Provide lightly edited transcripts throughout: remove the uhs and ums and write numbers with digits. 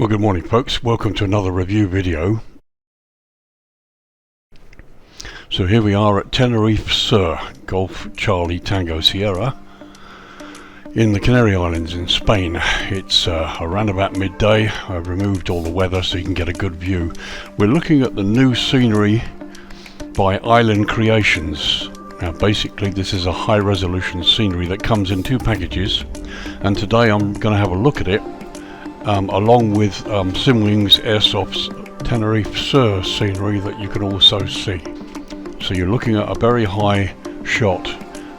Well, good morning folks, welcome to another review video. So here we are at Tenerife Sur, Golf Charlie Tango Sierra in the Canary Islands in Spain. It's around about midday. I've removed all the weather so you can get a good view. We're looking at the new scenery by Island Creations. Now basically this is a high resolution scenery that comes in two packages, and today I'm going to have a look at it along with Simwing's Aerosoft's Tenerife Sur scenery that you can also see. So you're looking at a very high shot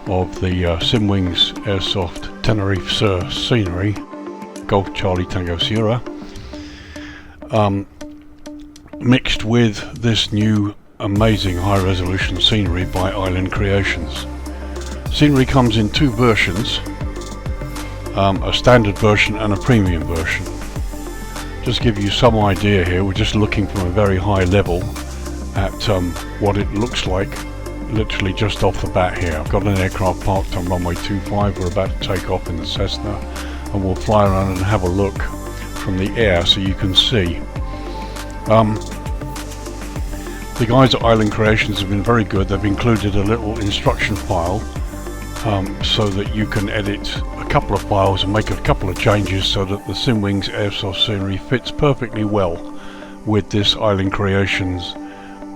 of the Simwing's Aerosoft Tenerife Sur scenery, Golf Charlie Tango Sierra, mixed with this new amazing high resolution scenery by Island Creations. Scenery comes in two versions, a standard version and a premium version. Just to give you some idea here, we're just looking from a very high level at what it looks like literally just off the bat here. I've got an aircraft parked on runway 25, we're about to take off in the Cessna, and we'll fly around and have a look from the air so you can see. The guys at Island Creations have been very good. They've included a little instruction file so that you can edit a couple of files and make a couple of changes so that the Simwing's Aerosoft scenery fits perfectly well with this Island Creations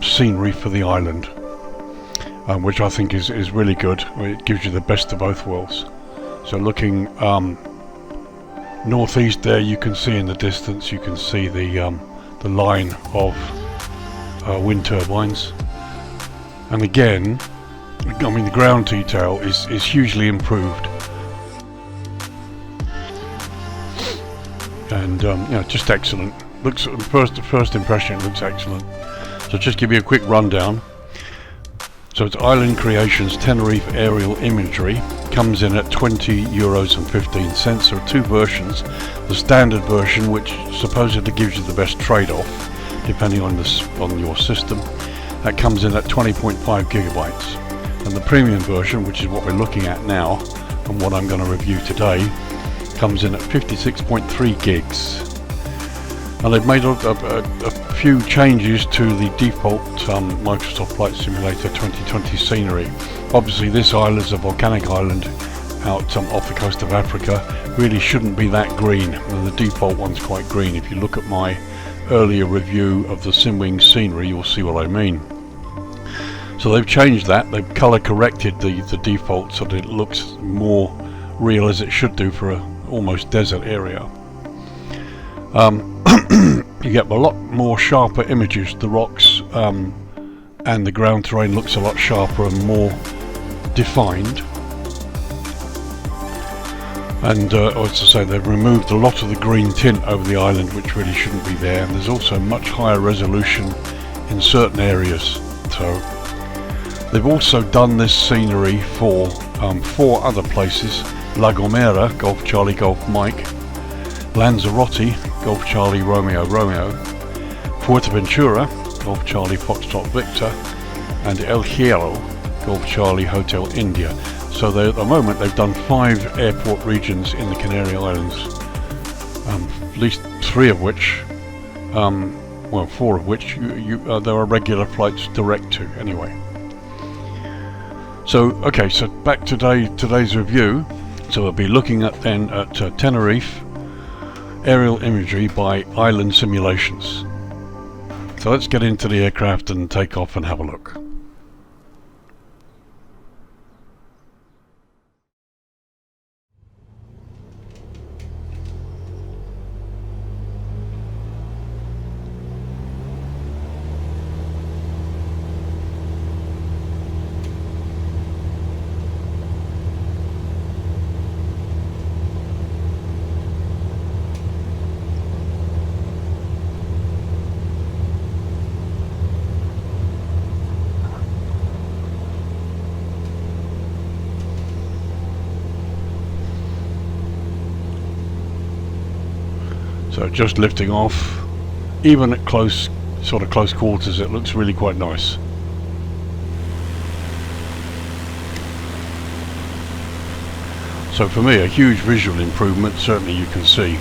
scenery for the island, which I think is really good. It gives you the best of both worlds. So looking northeast there, you can see in the distance, you can see the line of wind turbines, and again, I mean, the ground detail is hugely improved, and you know, just excellent. Looks first impression, it looks excellent. So just give you a quick rundown. So it's Island Creations Tenerife aerial imagery. Comes in at €20.15. There are two versions. The standard version, which supposedly gives you the best trade-off depending on your system, that comes in at 20.5 gigabytes. And the premium version, which is what we're looking at now and what I'm going to review today, comes in at 56.3 gigs. And they've made a few changes to the default Microsoft Flight Simulator 2020 scenery. Obviously this island is a volcanic island out off the coast of Africa. Really shouldn't be that green, and the default one's quite green. If you look at my earlier review of the Simwing scenery, you'll see what I mean. So they've changed that. They've color corrected the default so that it looks more real, as it should do for a almost desert area. You get a lot more sharper images. The rocks and the ground terrain looks a lot sharper and more defined. And as I say, they've removed a lot of the green tint over the island, which really shouldn't be there. And there's also much higher resolution in certain areas. So they've also done this scenery for 4 other places: La Gomera, Golf Charlie Golf Mike; Lanzarote, Golf Charlie Romeo Romeo; Fuerteventura, Golf Charlie Foxtrot Victor; and El Hierro, Golf Charlie Hotel India. So at the moment they've done 5 airport regions in the Canary Islands, at least 3 of which, well 4 of which there are regular flights direct to anyway. So okay, so back to today's review. So we'll be looking at then at Tenerife aerial imagery by Island Simulations. So let's get into the aircraft and take off and have a look. So just lifting off, even at close quarters, it looks really quite nice. So for me, a huge visual improvement, certainly you can see.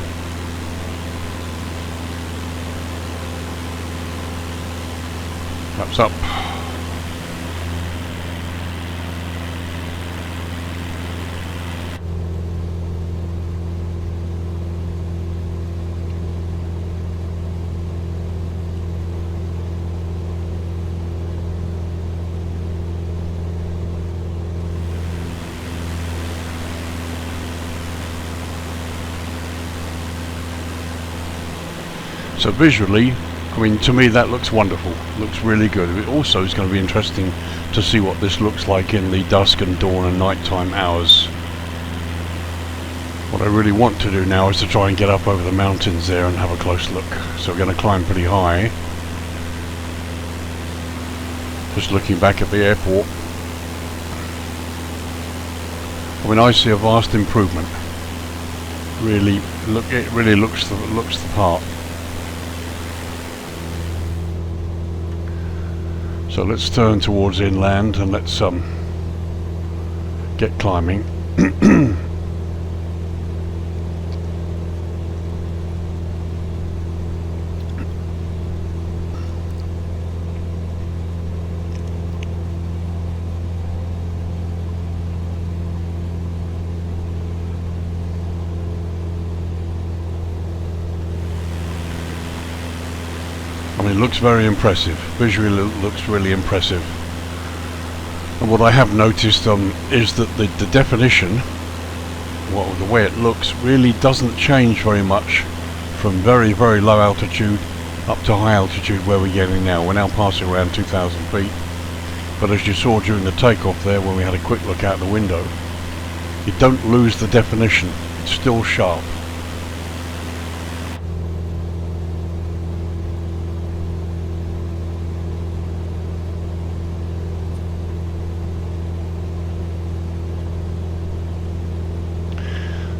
Thumbs up. So visually, I mean, to me that looks wonderful. Looks really good. It also is going to be interesting to see what this looks like in the dusk and dawn and nighttime hours. What I really want to do now is to try and get up over the mountains there and have a close look. So we're going to climb pretty high. Just looking back at the airport. I mean, I see a vast improvement. Really, it really looks the part. So let's turn towards inland and let's get climbing. I mean, it looks very impressive. Visually it looks really impressive. And what I have noticed is that the definition, well, the way it looks, really doesn't change very much from very, very low altitude up to high altitude where we're getting now. We're now passing around 2,000 feet. But as you saw during the takeoff there, when we had a quick look out the window, you don't lose the definition. It's still sharp.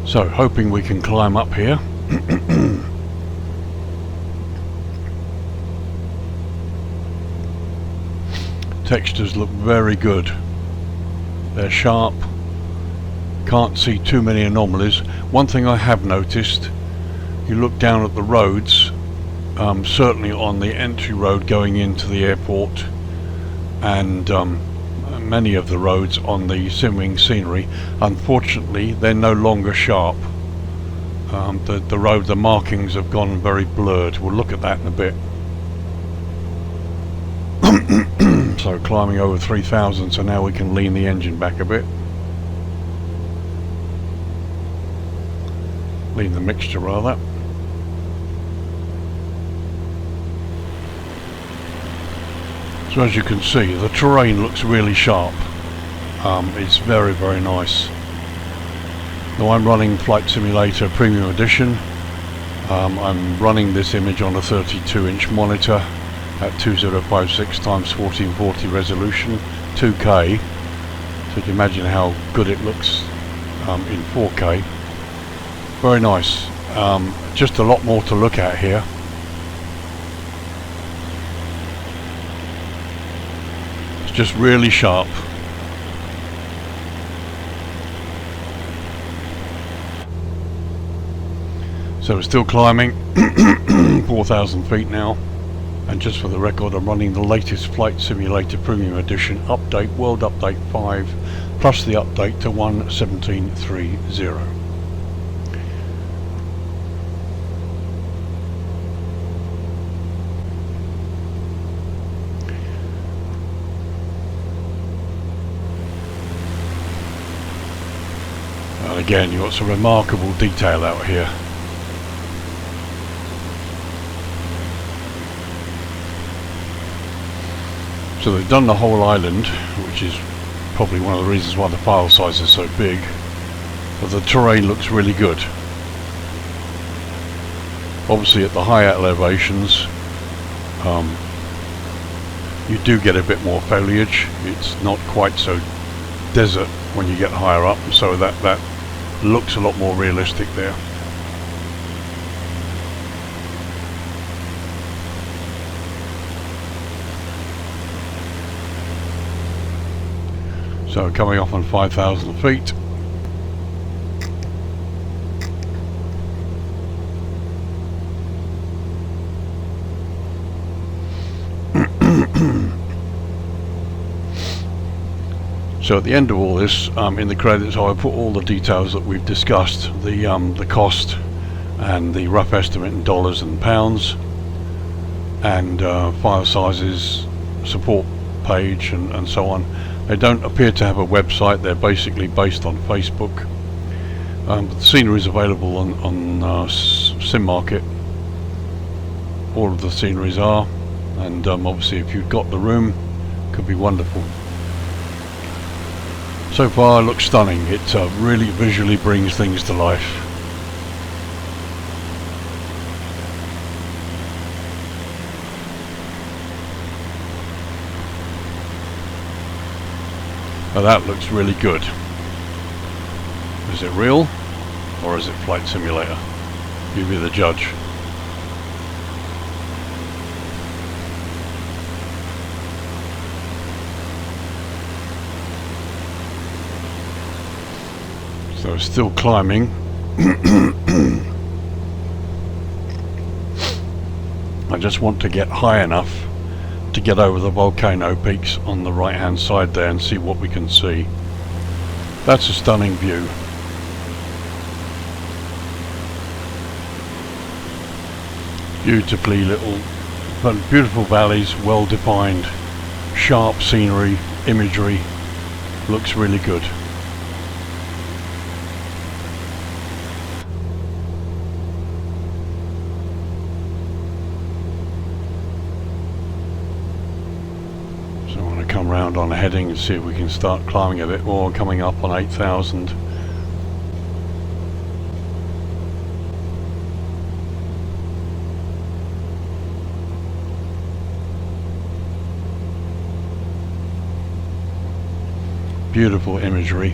So, hoping we can climb up here. Textures look very good. They're sharp. Can't see too many anomalies. One thing I have noticed, you look down at the roads, certainly on the entry road going into the airport, and many of the roads on the Sim scenery, unfortunately they're no longer sharp. The markings have gone very blurred. We'll look at that in a bit. So climbing over 3,000, so now we can lean the engine back a bit. Lean the mixture rather. So as you can see, the terrain looks really sharp. It's very, very nice. Now I'm running Flight Simulator Premium Edition. I'm running this image on a 32-inch monitor at 2056 x 1440 resolution, 2K. So you can imagine how good it looks in 4K. Very nice. Just a lot more to look at here. Just really sharp. So we're still climbing. 4,000 feet now, and just for the record, I'm running the latest Flight Simulator Premium Edition update, World Update 5, plus the update to 1.17.3.0. Again, you've got some remarkable detail out here. So they've done the whole island, which is probably one of the reasons why the file size is so big. But the terrain looks really good. Obviously at the higher elevations, you do get a bit more foliage. It's not quite so desert when you get higher up, so that looks a lot more realistic there. So coming off on 5,000 feet. So at the end of all this, in the credits, I put all the details that we've discussed, the cost and the rough estimate in dollars and pounds, and file sizes, support page, and so on. They don't appear to have a website. They're basically based on Facebook. But the scenery is available on Sim Market. All of the sceneries are, and obviously if you've got the room, it could be wonderful. So far it looks stunning. It really visually brings things to life. Now that looks really good. Is it real or is it Flight Simulator? You be the judge. So still climbing. I just want to get high enough to get over the volcano peaks on the right hand side there and see what we can see. That's a stunning view. Beautifully little, but beautiful valleys, well defined, sharp scenery, imagery. Looks really good. So I want to come round on a heading and see if we can start climbing a bit more, coming up on 8,000. Beautiful imagery.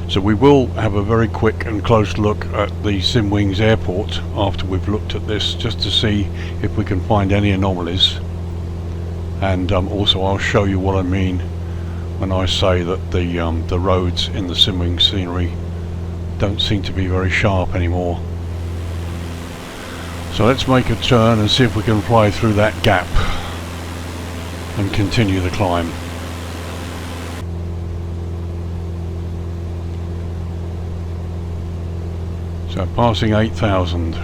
So we will have a very quick and close look at the Simwings airport after we've looked at this, just to see if we can find any anomalies, and also I'll show you what I mean when I say that the roads in the Simwings scenery don't seem to be very sharp anymore. So let's make a turn and see if we can fly through that gap and continue the climb. So passing 8,000.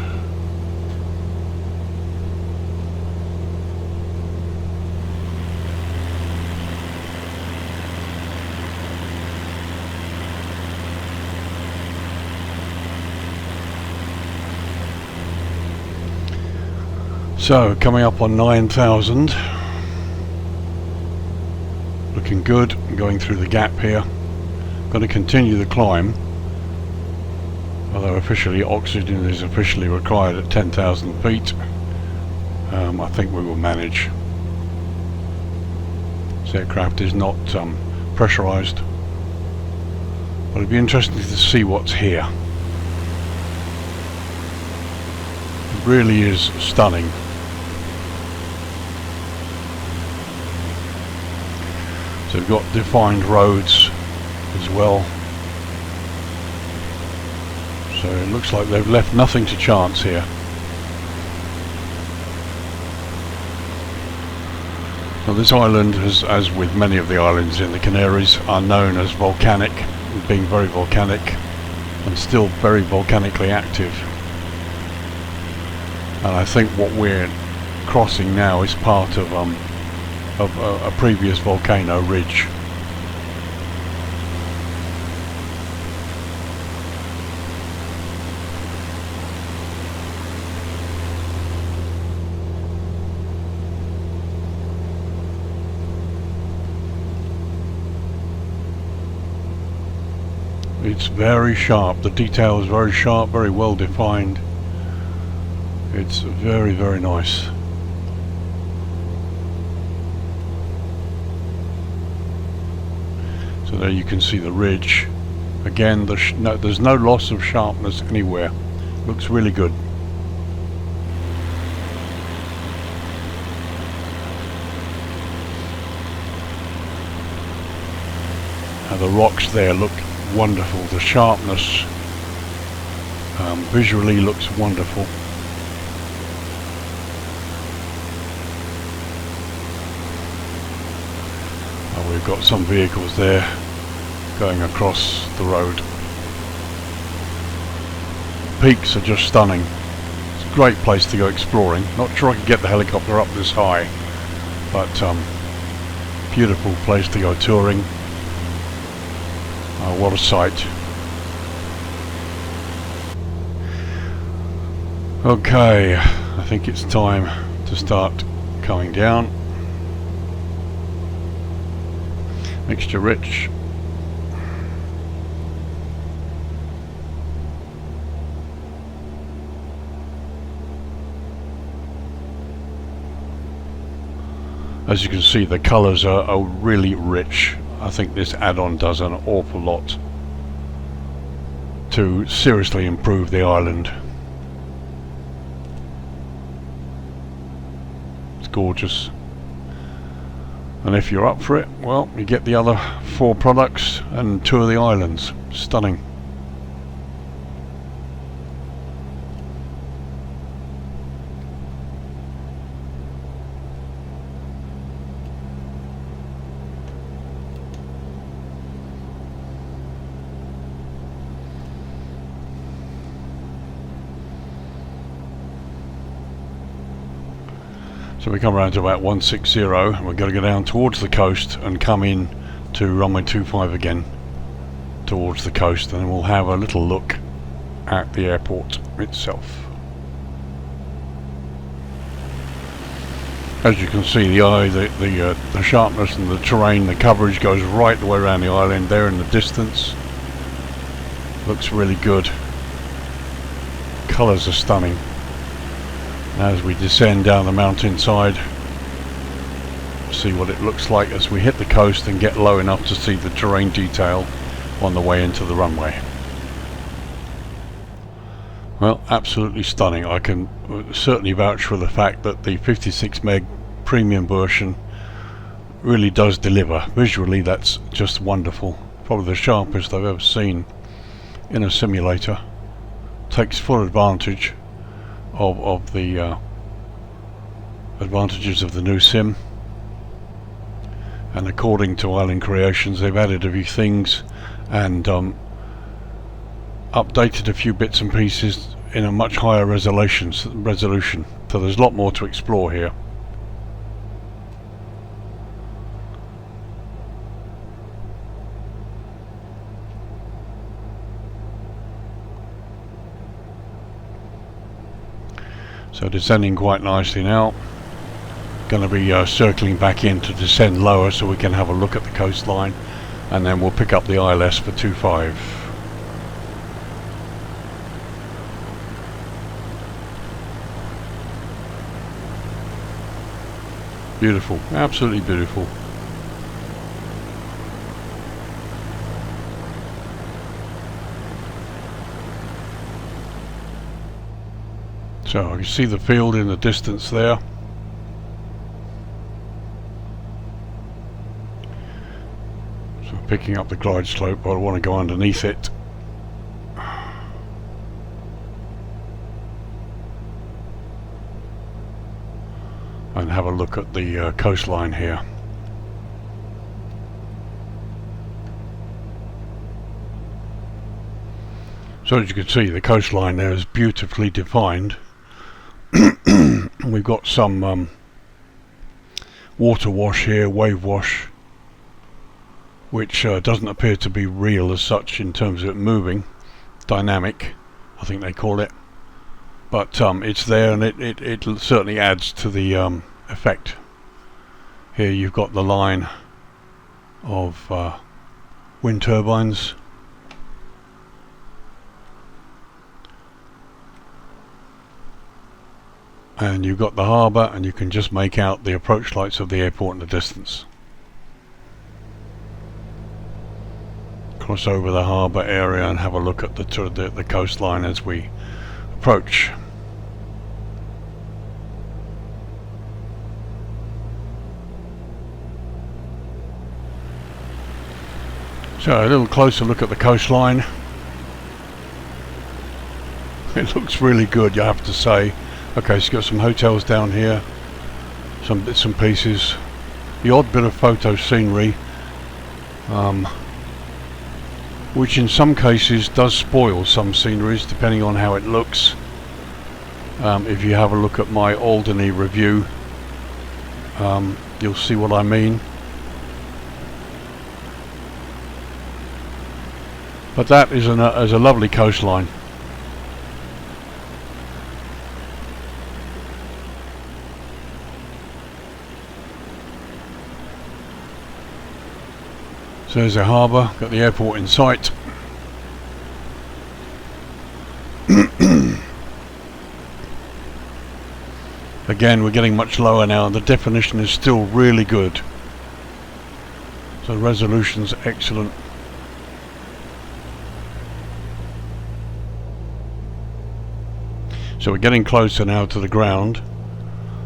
So coming up on 9,000. Looking good. Going through the gap here. Going to continue the climb. Although officially oxygen is officially required at 10,000 feet, I think we will manage. This aircraft is not pressurized, but it'd be interesting to see what's here. It really is stunning. So we've got defined roads as well. So it looks like they've left nothing to chance here. Now this island, as with many of the islands in the Canaries, are known as volcanic, being very volcanic and still very volcanically active. And I think what we're crossing now is part of a previous volcano ridge. It's very sharp. The detail is very sharp, very well defined. It's very, very nice. So there you can see the ridge. Again, there's no loss of sharpness anywhere. Looks really good. Now the rocks there look wonderful. The sharpness visually looks wonderful. And we've got some vehicles there going across the road. Peaks are just stunning. It's a great place to go exploring. Not sure I could get the helicopter up this high, but beautiful place to go touring. What a sight. Okay, I think it's time to start coming down. Mixture rich. As you can see, the colours are really rich. I think this add-on does an awful lot to seriously improve the island. It's gorgeous. And if you're up for it, well, you get the other 4 products and tour the islands. Stunning. So we come around to about 160 and we're going to go down towards the coast and come in to runway 25 again towards the coast, and then we'll have a little look at the airport itself. As you can see, the sharpness and the terrain, the coverage goes right the way around the island there in the distance. Looks really good. Colours are stunning. As we descend down the mountainside, see what it looks like as we hit the coast and get low enough to see the terrain detail on the way into the runway. Well, absolutely stunning. I can certainly vouch for the fact that the 56 meg premium version really does deliver. Visually, that's just wonderful. Probably the sharpest I've ever seen in a simulator. Takes full advantage of the advantages of the new sim, and according to Island Creations, they've added a few things and updated a few bits and pieces in a much higher resolution, so there's a lot more to explore here. So descending quite nicely now. Going to be circling back in to descend lower so we can have a look at the coastline, and then we'll pick up the ILS for 25. Beautiful, absolutely beautiful. So you see the field in the distance there. So picking up the glide slope, but I want to go underneath it. And have a look at the coastline here. So as you can see, the coastline there is beautifully defined. We've got some water wash here, wave wash, which doesn't appear to be real as such in terms of it moving. Dynamic, I think they call it. But it's there, and it certainly adds to the effect. Here you've got the line of wind turbines. And you've got the harbour, and you can just make out the approach lights of the airport in the distance. Cross over the harbour area and have a look at the coastline as we approach. So a little closer look at the coastline. It looks really good, you have to say. Okay, so you've got some hotels down here, some bits and pieces, the odd bit of photo scenery, which in some cases does spoil some sceneries depending on how it looks. If you have a look at my Alderney review, you'll see what I mean. But that is a lovely coastline. So there's a harbour, got the airport in sight. Again, we're getting much lower now, and the definition is still really good. So the resolution's excellent. So we're getting closer now to the ground,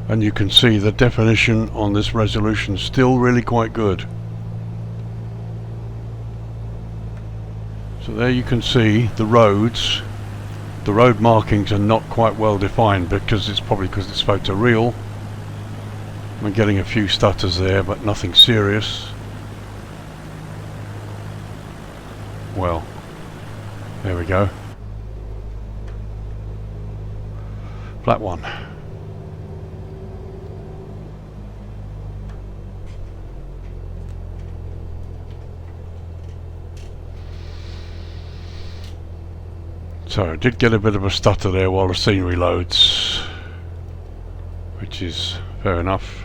and you can see the definition on this resolution is still really quite good. So there you can see the roads. The road markings are not quite well defined because it's photoreal. I'm getting a few stutters there, but nothing serious. Well, there we go. Flat one. So I did get a bit of a stutter there while the scenery loads, which is fair enough.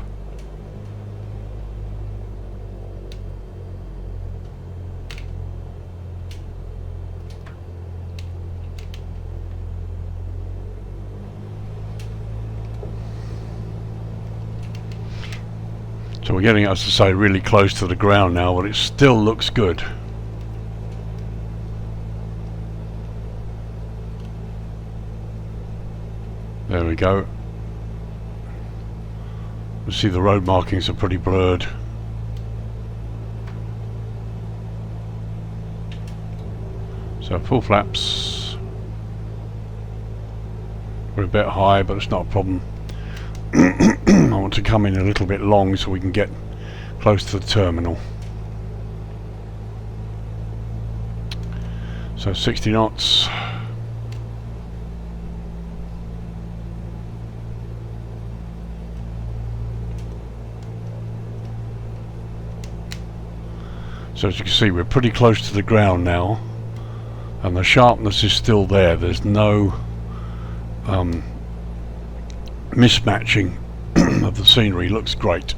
So we're getting, as I say, really close to the ground now, but it still looks good. There we go. You see the road markings are pretty blurred. So full flaps. We're a bit high, but it's not a problem. I want to come in a little bit long so we can get close to the terminal. So 60 knots. So as you can see, we're pretty close to the ground now, and the sharpness is still there. There's no mismatching of the scenery. Looks great.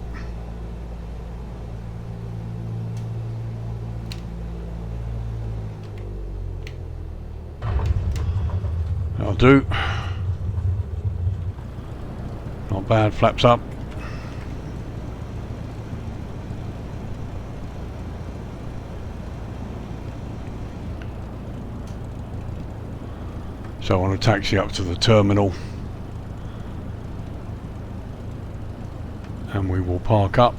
That'll do. Not bad. Flaps up. So I want to taxi up to the terminal, and we will park up.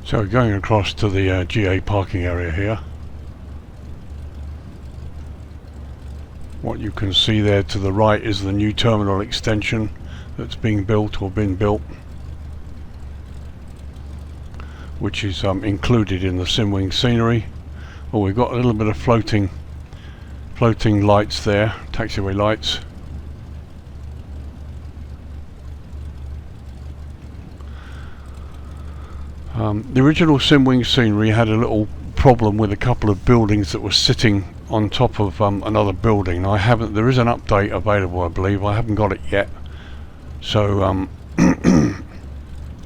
So we're going across to the GA parking area here. What you can see there to the right is the new terminal extension that's being built or been built, which is included in the Simwing scenery. Well, we've got a little bit of floating lights there, taxiway lights. The original Simwing scenery had a little problem with a couple of buildings that were sitting on top of another building. There is an update available, I believe. I haven't got it yet. So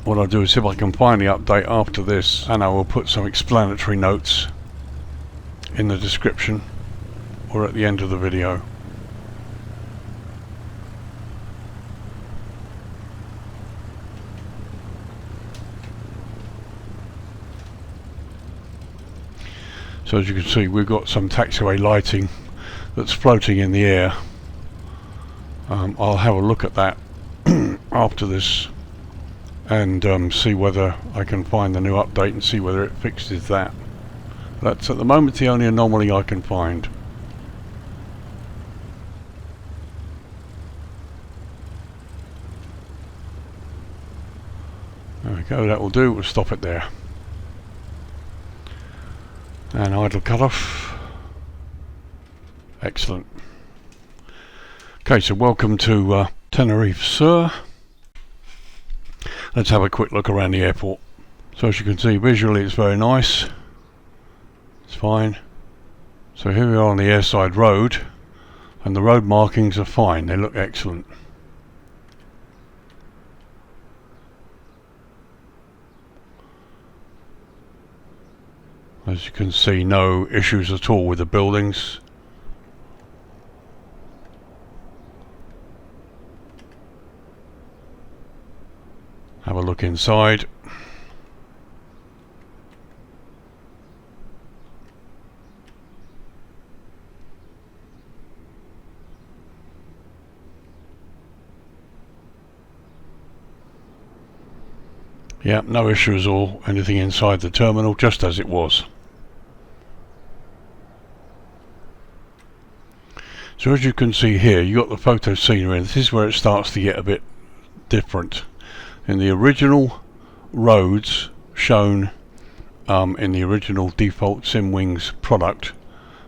what I'll do is see if I can find the update after this, and I will put some explanatory notes in the description or at the end of the video. So as you can see, we've got some taxiway lighting that's floating in the air. I'll have a look at that after this and see whether I can find the new update and see whether it fixes that. That's at the moment the only anomaly I can find. go, that will do. We'll stop it there. And idle cutoff. Excellent. Okay, so welcome to Tenerife Sur. Let's have a quick look around the airport. So as you can see, visually it's very nice. It's fine. So here we are on the airside road, and the road markings are fine. They look excellent. As you can see, no issues at all with the buildings. Have a look inside. Yeah, no issues or anything inside the terminal, just as it was. So as you can see here, you got the photo scenery, and this is where it starts to get a bit different. In the original roads shown in the original default SimWings product,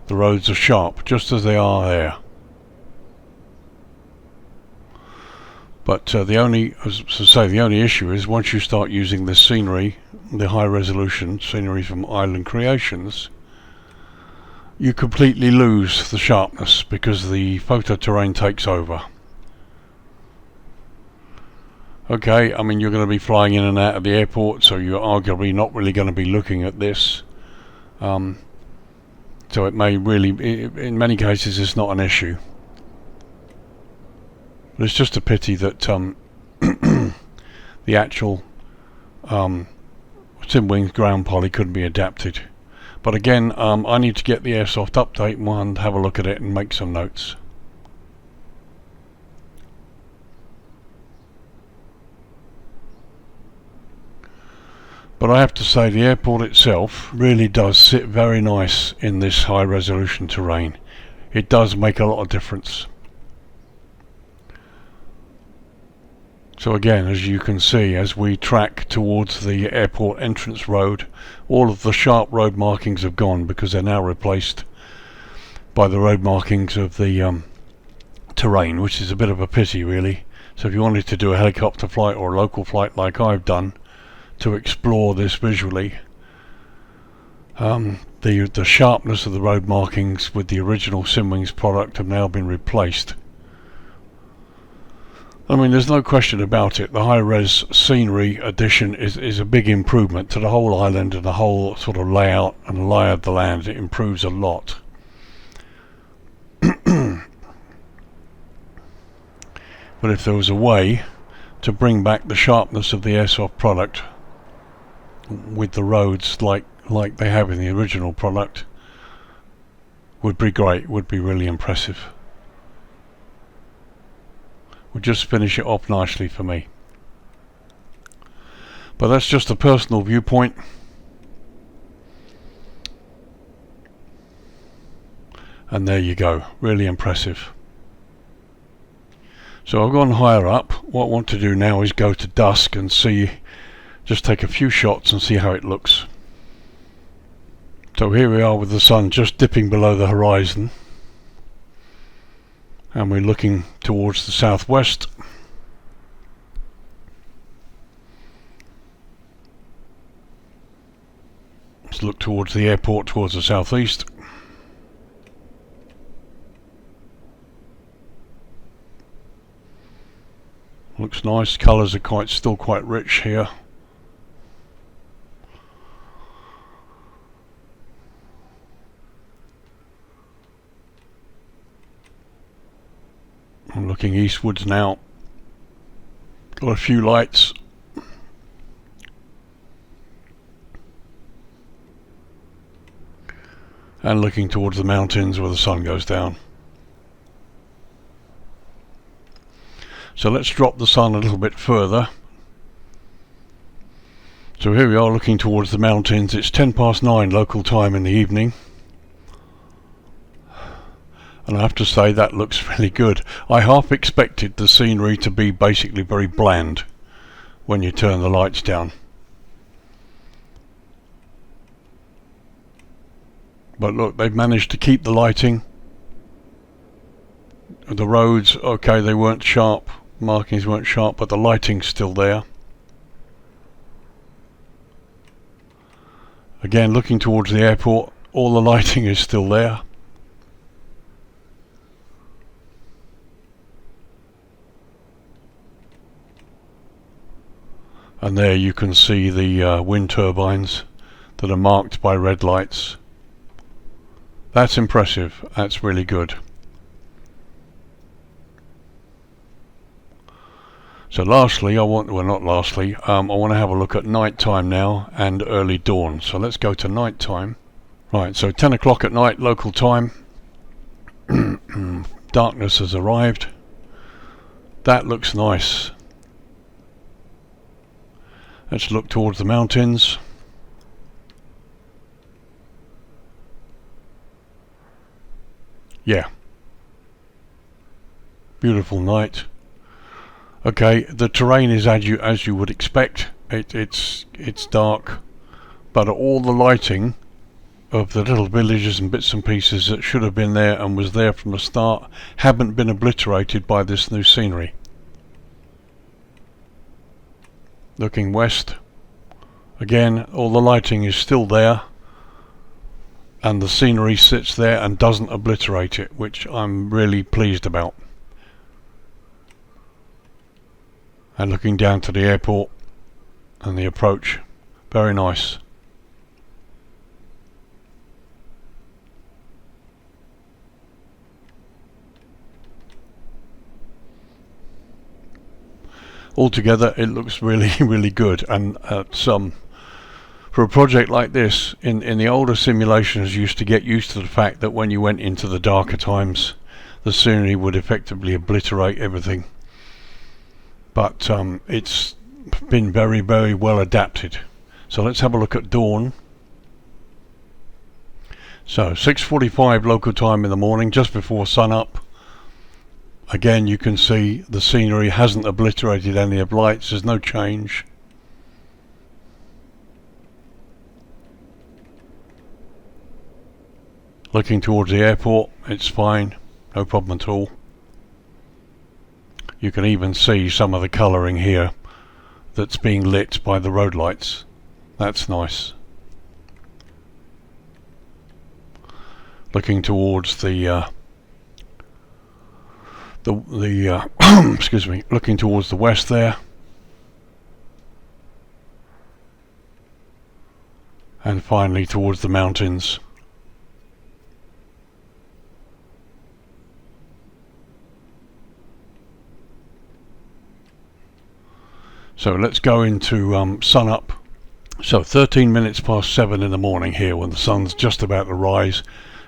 the roads are sharp, just as they are there. But the only issue is once you start using this scenery, the high resolution scenery from Island Creations, you completely lose the sharpness because the photo terrain takes over. Okay, I mean, you're going to be flying in and out of the airport, so you're arguably not really going to be looking at this. So it may really, in many cases, it's not an issue. But it's just a pity that the actual SimWings ground poly couldn't be adapted. But again, I need to get the Aerosoft update and have a look at it and make some notes. But I have to say, the airport itself really does sit very nice in this high resolution terrain. It does make a lot of difference. So again, as you can see, as we track towards the airport entrance road, all of the sharp road markings have gone because they're now replaced by the road markings of the terrain, which is a bit of a pity really. So if you wanted to do a helicopter flight or a local flight like I've done to explore this visually, the sharpness of the road markings with the original SimWings product have now been replaced. I mean, there's no question about it. The high-res scenery addition is a big improvement to the whole island and the whole sort of layout and lay of the land. It improves a lot. But if there was a way to bring back the sharpness of the Aerosoft product with the roads like they have in the original product, would be great, would be really impressive. Would just finish it off nicely for me. But that's just a personal viewpoint. And there you go, really impressive. So I've gone higher up. What I want to do now is go to Dusk and see, just take a few shots and see how it looks. So here we are with the sun just dipping below the horizon, and we're looking towards the southwest. Let's look towards the airport, towards the southeast. Looks nice. Colours are still quite rich here. I'm looking eastwards now. Got a few lights. And looking towards the mountains where the sun goes down. So let's drop the sun a little bit further. So here we are looking towards the mountains. It's 9:10 local time in the evening. And I have to say that looks really good. I half expected the scenery to be basically very bland when you turn the lights down. But look, they've managed to keep the lighting. The roads, okay, they weren't sharp, markings weren't sharp, but the lighting's still there. Again, looking towards the airport, all the lighting is still there. And there you can see the wind turbines that are marked by red lights. That's impressive. That's really good. So lastly, I want to have a look at night time now and early dawn. So let's go to night time. Right, so 10 o'clock at night local time. Darkness has arrived. That looks nice. Let's look towards the mountains. Yeah. Beautiful night. Okay, the terrain is as you would expect. It's dark, but all the lighting of the little villages and bits and pieces that should have been there and was there from the start haven't been obliterated by this new scenery. Looking west, again, all the lighting is still there, and the scenery sits there and doesn't obliterate it, which I'm really pleased about. And looking down to the airport and the approach, very nice. Altogether, it looks really, really good, and for a project like this, in the older simulations, you used to get used to the fact that when you went into the darker times, the scenery would effectively obliterate everything. But it's been very, very well adapted. So let's have a look at dawn. So 6:45 local time in the morning, just before sun up. Again, you can see the scenery hasn't obliterated any of lights. There's no change. Looking towards the airport, it's fine, no problem at all. You can even see some of the colouring here that's being lit by the road lights. That's nice. Looking towards the excuse me, looking towards the west there, and finally towards the mountains. So let's go into sun up. So 13 minutes past 7 in the morning here, when the sun's just about to rise.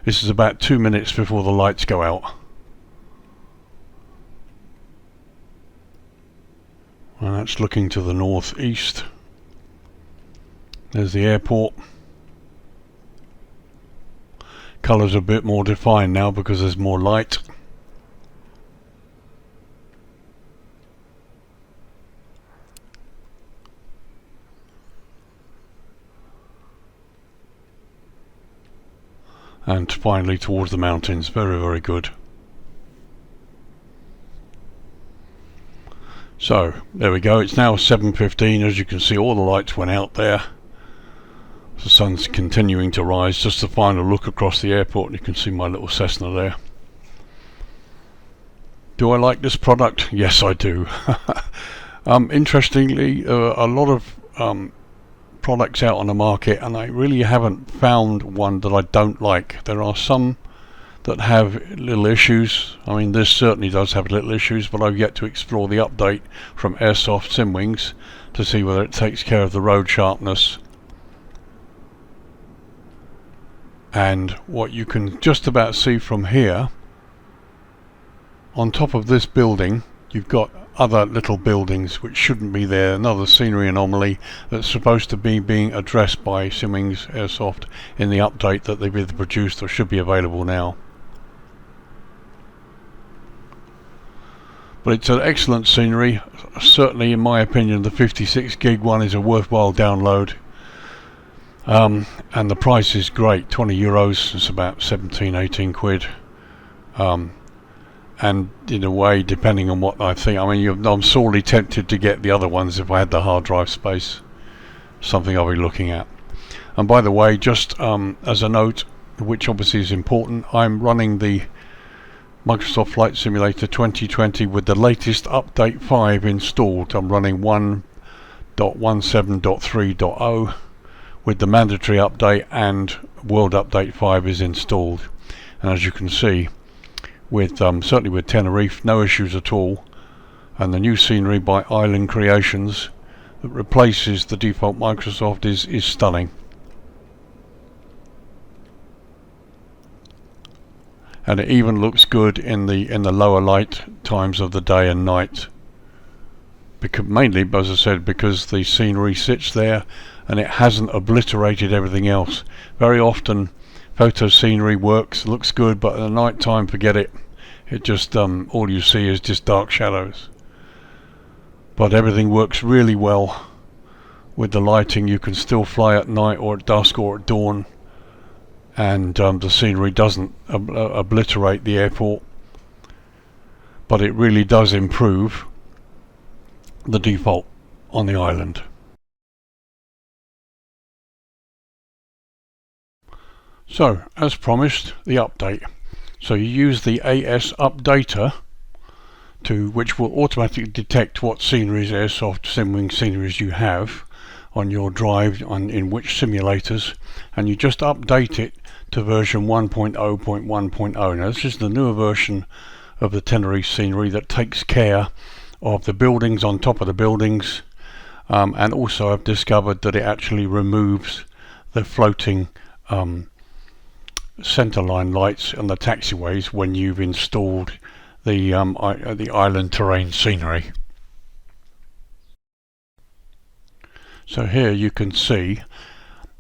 This is about 2 minutes before the lights go out. And that's looking to the northeast. There's the airport. Colours are a bit more defined now because there's more light. And finally towards the mountains. Very, very good. So there we go, it's now 7:15. As you can see, all the lights went out there. The sun's continuing to rise. Just a final look across the airport, and you can see my little Cessna there. Do I like this product? Yes, I do. Interestingly, a lot of products out on the market, and I really haven't found one that I don't like. There are some that have little issues. I mean, this certainly does have little issues, but I've yet to explore the update from Aerosoft SimWings to see whether it takes care of the road sharpness. And what you can just about see from here, on top of this building, you've got other little buildings which shouldn't be there. Another scenery anomaly that's supposed to be being addressed by SimWings Aerosoft in the update that they've either produced or should be available now. But it's an excellent scenery. Certainly, in my opinion, the 56 gig one is a worthwhile download. and the price is great, 20 euros, it's about 17-18 quid. And in a way, depending on what I think, I mean, I'm sorely tempted to get the other ones if I had the hard drive space. Something I'll be looking at. And by the way, just as a note, which obviously is important, I'm running the Microsoft Flight Simulator 2020 with the latest update 5 installed. I'm running 1.17.3.0 with the mandatory update, and World Update 5 is installed. And as you can see, with certainly with Tenerife, no issues at all. And the new scenery by Island Creations that replaces the default Microsoft is stunning. And it even looks good in the lower light times of the day and night. Mainly, as I said, because the scenery sits there and it hasn't obliterated everything else. Very often photo scenery looks good, but at the night time, forget it. It just all you see is just dark shadows. But everything works really well with the lighting. You can still fly at night or at dusk or at dawn, and the scenery doesn't obliterate the airport, but it really does improve the default on the island. So, as promised, the update. So you use the AS updater, which will automatically detect what sceneries, Airsoft SimWing sceneries you have on your drive in which simulators, and you just update it to version 1.0.1.0. Now this is the newer version of the Tenerife scenery that takes care of the buildings on top of the buildings, and also I've discovered that it actually removes the floating centerline lights on the taxiways when you've installed the island terrain scenery. So here you can see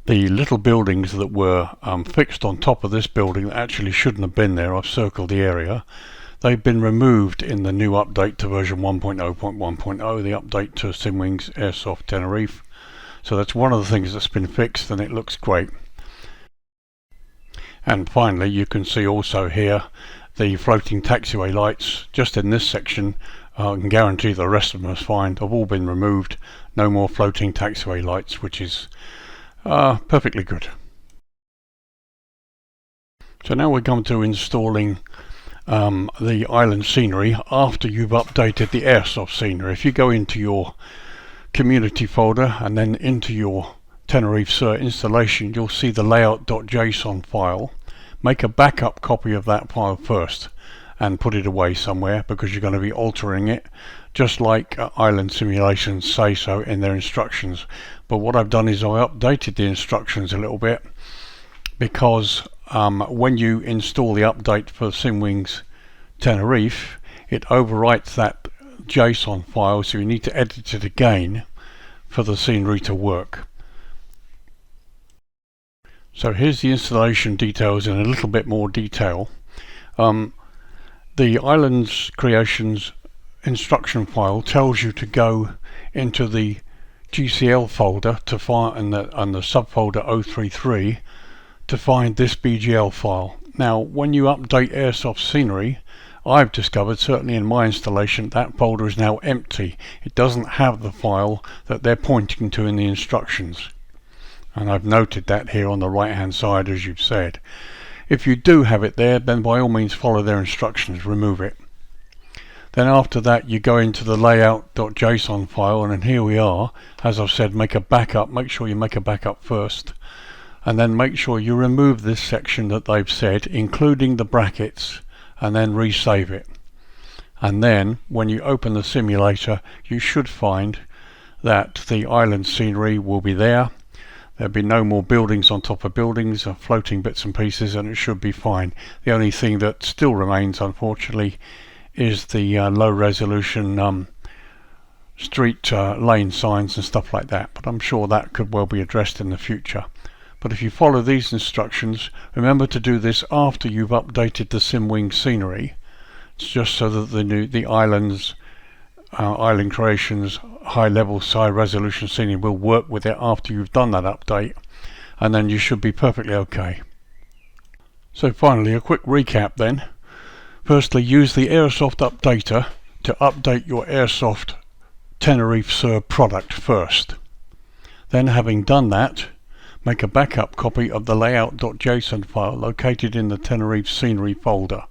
the little buildings that were fixed on top of this building that actually shouldn't have been there. I've circled the area. They've been removed in the new update to version 1.0.1.0, the update to SimWing's Airsoft Tenerife. So that's one of the things that's been fixed, and it looks great. And finally, you can see also here the floating taxiway lights just in this section. I can guarantee the rest of them is fine. Have all been removed. No more floating taxiway lights, which is perfectly good. So now we come to installing the island scenery after you've updated the Airsoft scenery. If you go into your community folder and then into your Tenerife Sur installation, you'll see the layout.json file. Make a backup copy of that file first and put it away somewhere, because you're going to be altering it just like island simulations say so in their instructions. But what I've done is I updated the instructions a little bit, because when you install the update for SimWing's Tenerife, it overwrites that JSON file, so you need to edit it again for the scenery to work. So here's the installation details in a little bit more detail. The Islands Creations instruction file tells you to go into the GCL folder to find, and the subfolder 033, to find this BGL file. Now when you update Airsoft scenery, I've discovered, certainly in my installation, that folder is now empty. It doesn't have the file that they're pointing to in the instructions. And I've noted that here on the right hand side, as you've said. If you do have it there, then by all means follow their instructions, remove it. Then after that you go into the layout.json file, and then here we are. As I've said, make a backup. Make sure you make a backup first, and then make sure you remove this section that they've said, including the brackets, and then resave it. And then when you open the simulator, you should find that the island scenery will be there. There'll be no more buildings on top of buildings or floating bits and pieces, and it should be fine. The only thing that still remains, unfortunately, is the low resolution street lane signs and stuff like that, but I'm sure that could well be addressed in the future. But if you follow these instructions, remember to do this after you've updated the SimWing scenery. It's just so that the islands Island Creations high level high resolution scenery will work with it after you've done that update. and then you should be perfectly okay. So finally, a quick recap then. Firstly, use the Aerosoft updater to update your Aerosoft Tenerife Sur product first. Then, having done that, make a backup copy of the layout.json file located in the Tenerife scenery folder.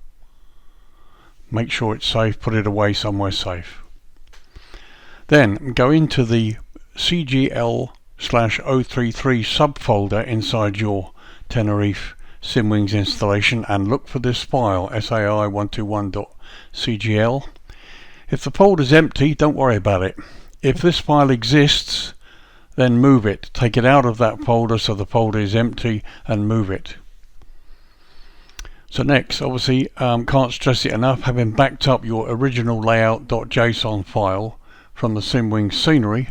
Make sure it's safe, put it away somewhere safe. Then go into the CGL/033 subfolder inside your Tenerife Simwings installation and look for this file, sai121.cgl. If the folder's empty, don't worry about it. If this file exists, then move it. Take it out of that folder so the folder is empty and move it. So next, obviously, can't stress it enough, having backed up your original layout.json file from the Simwings scenery,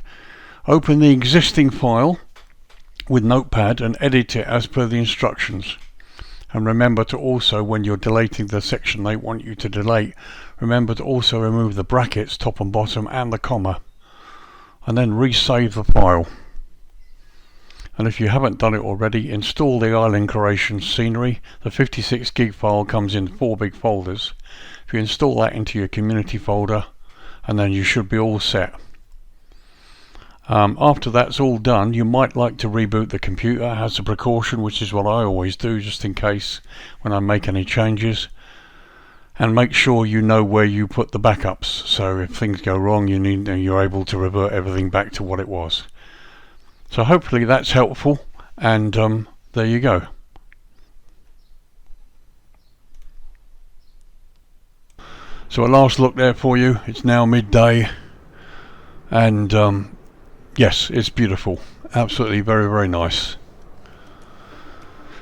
open the existing file with Notepad and edit it as per the instructions. And remember to also, when you're deleting the section they want you to delete, remember to also remove the brackets top and bottom and the comma, and then resave the file. And if you haven't done it already, install the island creation scenery. The 56 gig file comes in 4 big folders. If you install that into your community folder, and then you should be all set. After that's all done, you might like to reboot the computer as a precaution, which is what I always do, just in case when I make any changes. And make sure you know where you put the backups, so if things go wrong, you're able to revert everything back to what it was. So hopefully that's helpful, and there you go. So a last look there for you. It's now midday, and yes, it's beautiful. Absolutely very, very nice.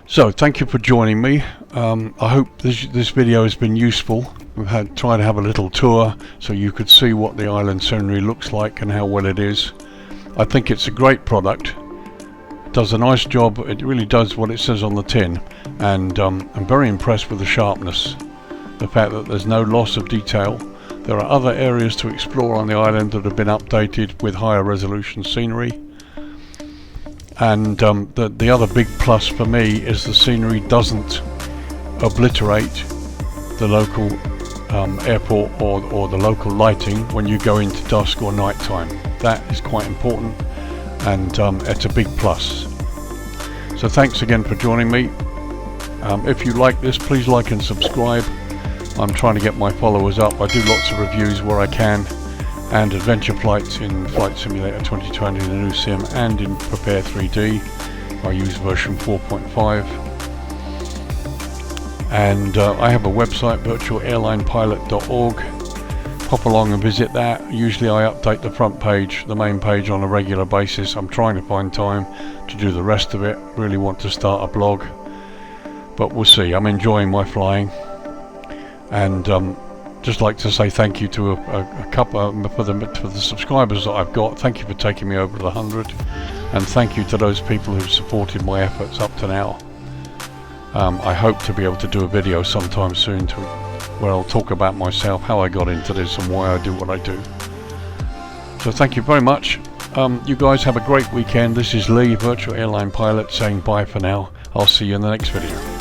So thank you for joining me. I hope this video has been useful. We've tried to have a little tour so you could see what the island scenery looks like and how well it is. I think it's a great product. It does a nice job. It really does what it says on the tin, and I'm very impressed with the sharpness. The fact that there's no loss of detail. There are other areas to explore on the island that have been updated with higher resolution scenery. And the other big plus for me is the scenery doesn't obliterate the local airport or the local lighting when you go into dusk or night time. That is quite important, and it's a big plus. So thanks again for joining me. If you like this, please like and subscribe. I'm trying to get my followers up. I do lots of reviews where I can, and adventure flights in Flight Simulator 2020, the new sim, and in Prepare 3D. I use version 4.5. And I have a website, VirtualAirlinePilot.org. Pop along and visit that. Usually I update the front page, the main page, on a regular basis. I'm trying to find time to do the rest of it. Really want to start a blog, but we'll see. I'm enjoying my flying. And just like to say thank you to a couple for the subscribers that I've got. Thank you for taking me over the 100, and thank you to those people who've supported my efforts up to now. I hope to be able to do a video sometime soon where I'll talk about myself, how I got into this and why I do what I do. So thank you very much. You guys have a great weekend. This is Lee, Virtual Airline Pilot, saying bye for now. I'll see you in the next video.